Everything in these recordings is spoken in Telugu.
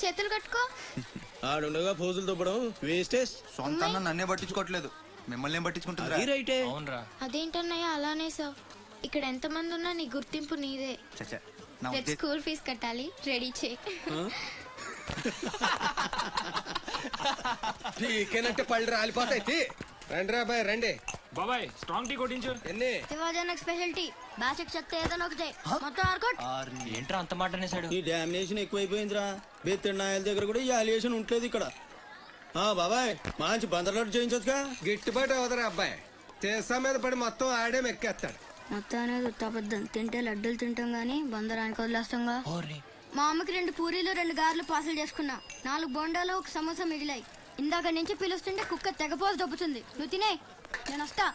చేతులు కట్టుకో. ఆడుండగా ఫోజులు దుబ్బడం వేస్టేజ్. సొంతంగా నన్నే పట్టించుకోవట్లేదు, మిమ్మల్ని ఏం పట్టించుకుంటుంది? రైటే. అదేంటన్నయ్య అలానే సార్, ఇక్కడ ఎంత మంది ఉన్నా నీ గుర్తింపు నీదే. రేపు స్కూల్ ఫీజు కట్టాలి, రెడీ చేయి. టీకేనంటే పళ్ళు రాలిపోతాయి. రండి రా బాయ్ రండి. బాబాయ్ స్ట్రాంగ్ టీ కొట్టించు. ఎన్ని శివాజనకు స్పెషల్ టీ, బాషక్ చెప్తే ఏదైనా ఒకటే, మొత్తం ఆర్కోట్. ఏంట్రా అంత మాట అనేసాడు? ఈ డామినేషన్ ఎక్కువైపోయిందిరా. బెత్తడి నాయల దగ్గర కూడా ఈ అలియేషన్ ఉంటలేదు ఇక్కడ. బాబాయ్ మంచి బందర్లాట్ చేయించొచ్చుగా. గిట్టుబాటు అవదరా అబ్బాయి, చేసా మీద పడి మొత్తం ఆడే మెక్కేస్తాడు. మొత్తం అనేది ఉత్తాబద్ధం. తింటే లడ్డూలు తింటాం గానీ బందరానికి వదిలేస్తాంగా. మా అమ్మకి 2 పూరీలు 2 గారెలు పార్సల్ చేసుకున్నా. 4 బోండాలు 1 సమోసా మిగిలాయి. ఇందాక నుంచి పిలుస్తుంటే కుక్క తెగపోలు దొబ్బుతుంది. నువ్వు తినే, నేను వస్తా.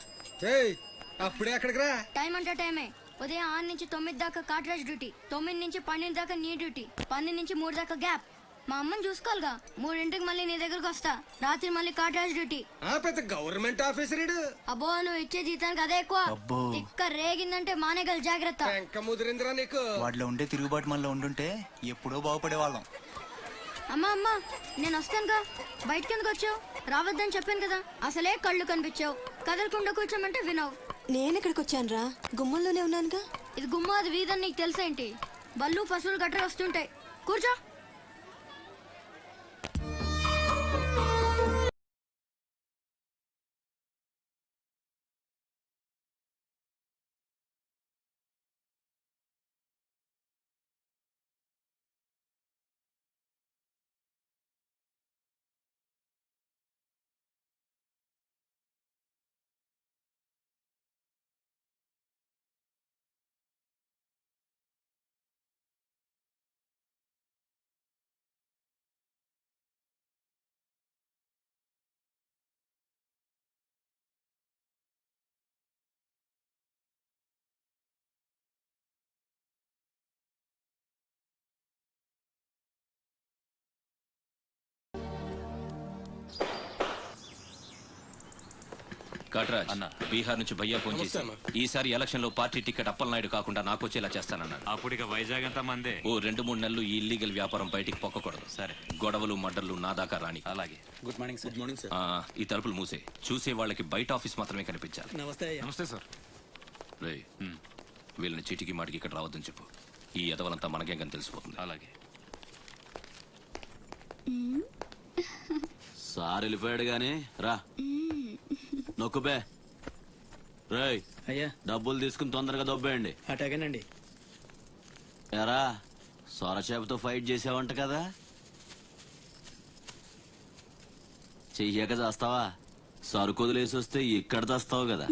అప్పుడే అక్కడికి రా. టైం అంటే టైమే. ఉదయం 6 నుంచి 9 దాకా కాట్రాజ్ డ్యూటీ, 9 నుంచి 12 దాకా నీ డ్యూటీ, 12 నుంచి 3 దాకా గ్యాప్. మా అమ్మని చూసుకోవాలిగా. 3ంటికి మళ్ళీ నీ దగ్గరకు వస్తా. రాత్రి మళ్ళీ కాట్రాజ్ డ్యూటీ. పెద్ద గవర్నమెంట్ ఆఫీసర్. అబ్బో, నువ్వు ఇచ్చే జీతానికి అదే ఎక్కువ. తిక్క రేగిందంటే మానేగల జాగ్రత్త. ముదిరిందిరా నీకు. వాటిలో ఉండే తిరుగుబాటు మనలో ఉండుంటే ఎప్పుడో బాగుపడే వాళ్ళం. అమ్మా అమ్మా, నేను వస్తానుగా. బయటకి ఎందుకు వచ్చావు? రావద్దని చెప్పాను కదా. అసలే కళ్ళు కనిపించావు. కదలకుండా కూర్చోమంటే వినవు. నేను ఎక్కడికి వచ్చాను రా, గుమ్మంలోనే ఉన్నానుగా. ఇది గుమ్మ, అది వీధని నీకు తెలుసేంటి? బళ్ళు పశువులు గట్రా వస్తుంటాయి. కూర్చో. కాట్రాజ్ అన్న, బీహార్ నుంచి భయ్యా ఫోన్ చేసి ఈసారి ఎలక్షన్ లో పార్టీ టికెట్ అప్పలనాయుడు కాకుండా నాకు వచ్చేలా చేస్తానన్నాడు. అప్పుడు ఇక వైజాగ్ అంతా మందే. ఓ 2-3 నెలలు ఈ ఇల్లీగల్ వ్యాపారం బయటికి పొక్కకూడదు. సరే, గొడవలు మడ్డర్లు నా దాకా రాని. అలాగే. Good morning sir. Good morning sir. ఈ తలుపులు మూసే. చూసే వాళ్ళకి బయట ఆఫీస్ మాత్రమే కనిపించాలి. నమస్తే. నమస్తే సార్. రే, వీళ్ళని చీటికి మాటికి ఇక్కడ రావద్దని చెప్పు. ఈ ఎదవలంతా మనకేం కానీ తెలిసిపోతుంది. అలాగే. సార్ వెళ్ళిపోయాడు గాని రా నొక్కుబే. రేయ్ అయ్యా, డబ్బులు తీసుకుని తొందరగా దొబ్బేయండి. అటాగేనండి. ఎరా సొరచేపతో ఫైట్ చేసావంట కదా, చెయ్యక చేస్తావా? సరుకుదులేసి వస్తే ఇక్కడ తెస్తావు కదా.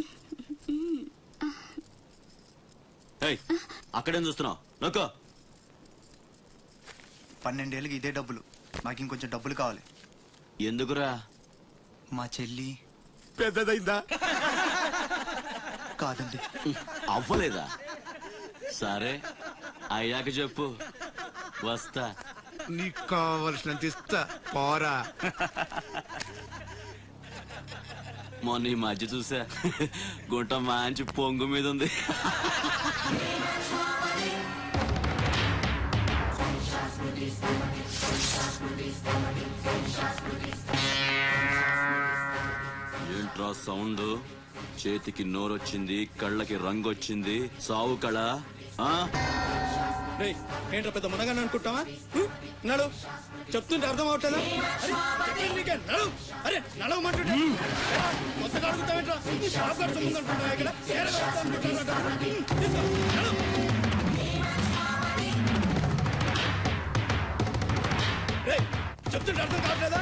అక్కడేం చూస్తున్నావు? నొక్కో. 12 ఏళ్ళకి ఇదే డబ్బులు, నాకు ఇంకొంచెం డబ్బులు కావాలి. ఎందుకురా? మా చెల్లి పెద్దదైందా? కాదండి. అవ్వలేదా? సరే అయ్యాక చెప్పు, వస్తా. నీకు కావలసినంత ఇస్తా, పోరా. మొన్న ఈ మధ్య చూసా, గుంట మంచి పొంగు మీద ఉంది. ఏంట్రా సౌండ్? చేతికి నోరొచ్చింది, కళ్ళకి రంగొచ్చింది, సావు కళ. ఏంట్రా పెద్ద మునగానే అనుకుంటావా? నడు, చెప్తుంటే అర్థం అవట్లేదా? నడు, అరే నడవమంటుంటే కొత్తగా అడుగుతావేంట్రా? ఇక్కడ చెప్తుంటే అర్థం కావట్లేదా?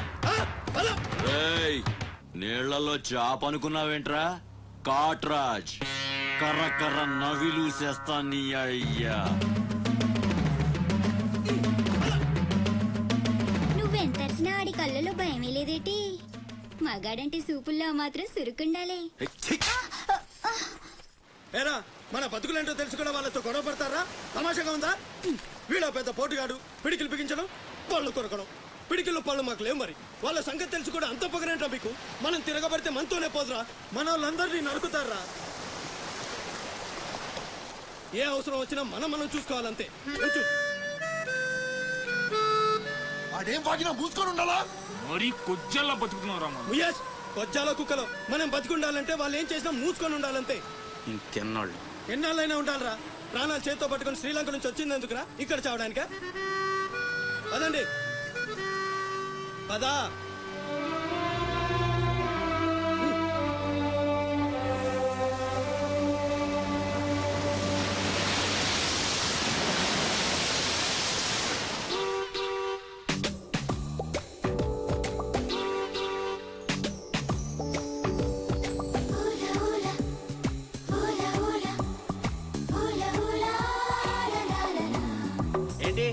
నీళ్లలో చాప అనుకున్నావేంట్రా? కాట్రాజ్ కర్ర కర్ర నవిలూసేస్తా నీ అయ్యా. నువ్వెంతర్చినా ఆడి కళ్ళలో భయమే లేదేటి? మగాడంటే సూపుల్లో మాత్రం సురుకుండాలే. ఏరా, మన బతుకులేంటో తెలుసుకున్న వాళ్ళతో గొడవ పడతారా? తమాషాగా ఉందా? వీడా పెద్ద పోటుగాడు, పిడికిలు బిగించడం, పళ్ళు కొరకడం. పిడికిల్లో పళ్ళు మాకు లేవు. మరి వాళ్ళ సంగతి తెలుసు కూడా అంత పొగరేంటా మీకు? మనం తిరగబడితే మనతోనే పోదురా, మన వాళ్ళందరినీ నరుకుతారా? ఏ అవసరం వచ్చినా మనం చూసుకోవాలంతే. నేనేం వాగినా మూసుకొని ఉండాలా? మరీ కొజ్జల్లా బతుకుతున్నారా ముయస్ కొజ్జాలో కుక్కలో మనం బతికుండాలంటే వాళ్ళు ఏం చేసినా మూసుకొని ఉండాలంతే. ఇంకెన్నాళ్ళు ఎన్నాళ్ళైనా ఉండాలరా. ప్రాణాలు చేత్తో పట్టుకొని శ్రీలంక నుంచి వచ్చింది ఎందుకురా ఇక్కడ చావడానిక? పదండి పదా. ఏంటి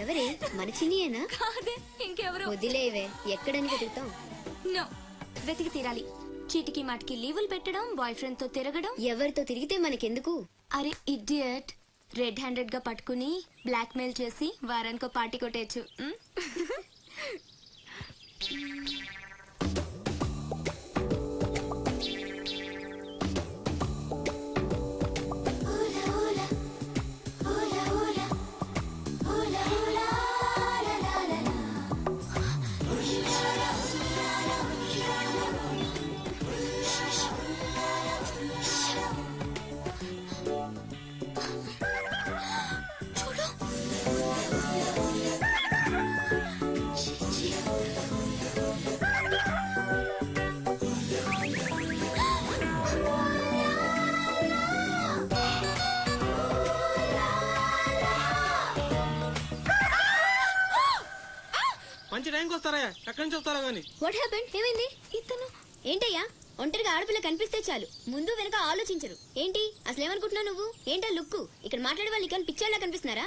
ఎవరే మన చిన్నియేనా? కాదే ఇంకెవరు. వదిలేవే, ఎక్కడని వెతుకుతాం? నో, వెతికి తీరాలి. చీటికి మాటికి లీవులు పెట్టడం, బాయ్ ఫ్రెండ్ తో తిరగడం. ఎవరితో తిరిగితే మనకెందుకు? అరే ఇడియట్, రెడ్ హ్యాండెడ్ గా పట్టుకుని బ్లాక్ మెయిల్ చేసి వారానికో పార్టీ కొట్టేయచ్చు. మంచి టైంకి వస్తారా? ఎక్కడి నుంచి వస్తారా గానీ? What happened? ఏమైంది? ఇతను ఏంటయ్యా? ఒంటరిగా ఆడపిల్ల కనిపిస్తే చాలు ముందు వెనక ఆలోచించరు. ఏంటి అసలు ఏమనుకుంటున్నావు నువ్వు? ఏంటా లుక్కు? ఇక్కడ మాట్లాడే వాళ్ళు ఇక్కడ పిక్చర్లా కనిపిస్తున్నారా?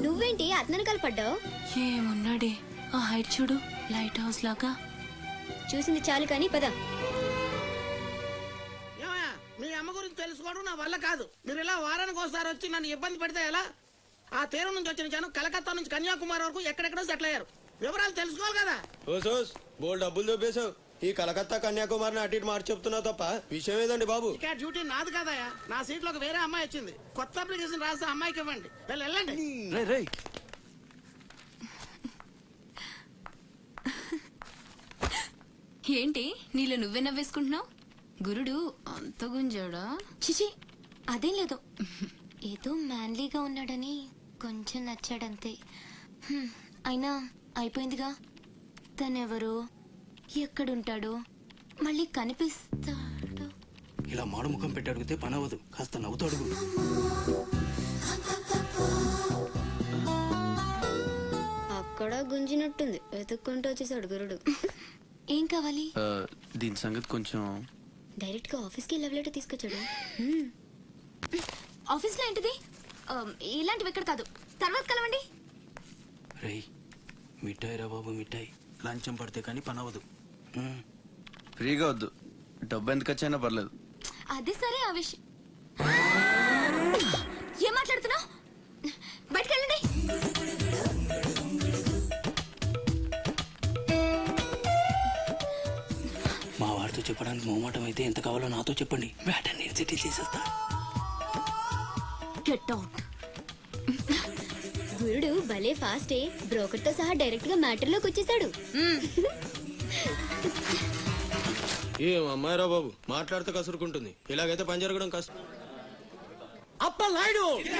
నువ్వేంటి అతనకాలు పడ్డావు? ఏమున్నాడే ఆ హైట్ చూడు, లైట్ హౌస్ లాగా. చూసింది చాలు కానీ పద. మీ అమ్మ గురించి తెలుసుకోవడం నా వల్ల కాదు. మీరు ఇలా వారానికి ఒకసారి వచ్చి నన్ను ఇబ్బంది పెడితే ఎలా? ఆ తీరం నుంచి వచ్చిన జనం కలకత్తా నుంచి కన్యాకుమారి వరకు ఎక్కడెక్కడో సెటిల్ అయ్యారు. వివరాలు తెలుసుకోవాలి కదా. ఓసోస్ బోల్ డబ్బులు దొబ్బేశావు. ఈ కలకత్తా కన్యాకుమారిని అటు ఇటు మార్చి చెప్తున్నావు తప్ప విషయం ఏదండి బాబు? ఇక డ్యూటీ నాది కదయా. నా సీట్ లోకి వేరే అమ్మాయి వచ్చింది. కొత్త అప్లికేషన్ రాస్తే అమ్మాయికి ఇవ్వండి. వెళ్ళండి. ఏంటి నీలో నువ్వే నవ్వేసుకుంటున్నావు? గురుడు అంత గుంజాడా? చిచి అదేం లేదు, ఏదో మ్యాన్లీగా ఉన్నాడని కొంచెం నచ్చాడంతే. అయినా అయిపోయిందిగా. తనెవరో, ఎక్కడుంటాడో, మళ్ళీ కనిపిస్తాడో. ఇలా మాడు ముఖం పెట్టి అడిగితే పని అవ్వదు. కాస్త నవ్వుతూ అడుగు. అక్కడ గుంజినట్టుంది. వెతుక్కుంటూ వచ్చేసాడు గురుడు. ఏం కావాలి? దీని సంగతి కొంచెం. డైరెక్ట్ గా ఆఫీస్ కి లవ్ లెటర్ తీసుకొచ్చాడు. ఆఫీస్ లో ఏంటిది? ఇలాంటివి ఎక్కడ కాదు, తర్వాత కలవండి. రేయ్ మిఠాయి రా బాబు, మిఠాయి. లంచం పడితే కానీ పని అవ్వదు. ఫ్రీగా వద్దు, డబ్బు ఎంత ఖర్చైనా పర్లేదు. అదే సరే. ఆ విషయం ఏం మాట్లాడుతున్నావు? బయటకెళ్ళండి. మా వారితో చెప్పడానికి మొహమాటం అయితే ఎంత కావాలో నాతో చెప్పండి. బ్యాటర్ నేను సెటిల్ చేసేస్తా. Get out. గురుడు భలే ఫాస్టే. బ్రోకర్ తో సహా డైరెక్ట్ గా మ్యాటర్ లోకి వచ్చేసాడు. ఏం అమ్మాయిరా బాబు, మాట్లాడితే కసురుకుంటుంది. ఇలాగైతే పని జరగడం కష్టం. అప్ప నాయుడు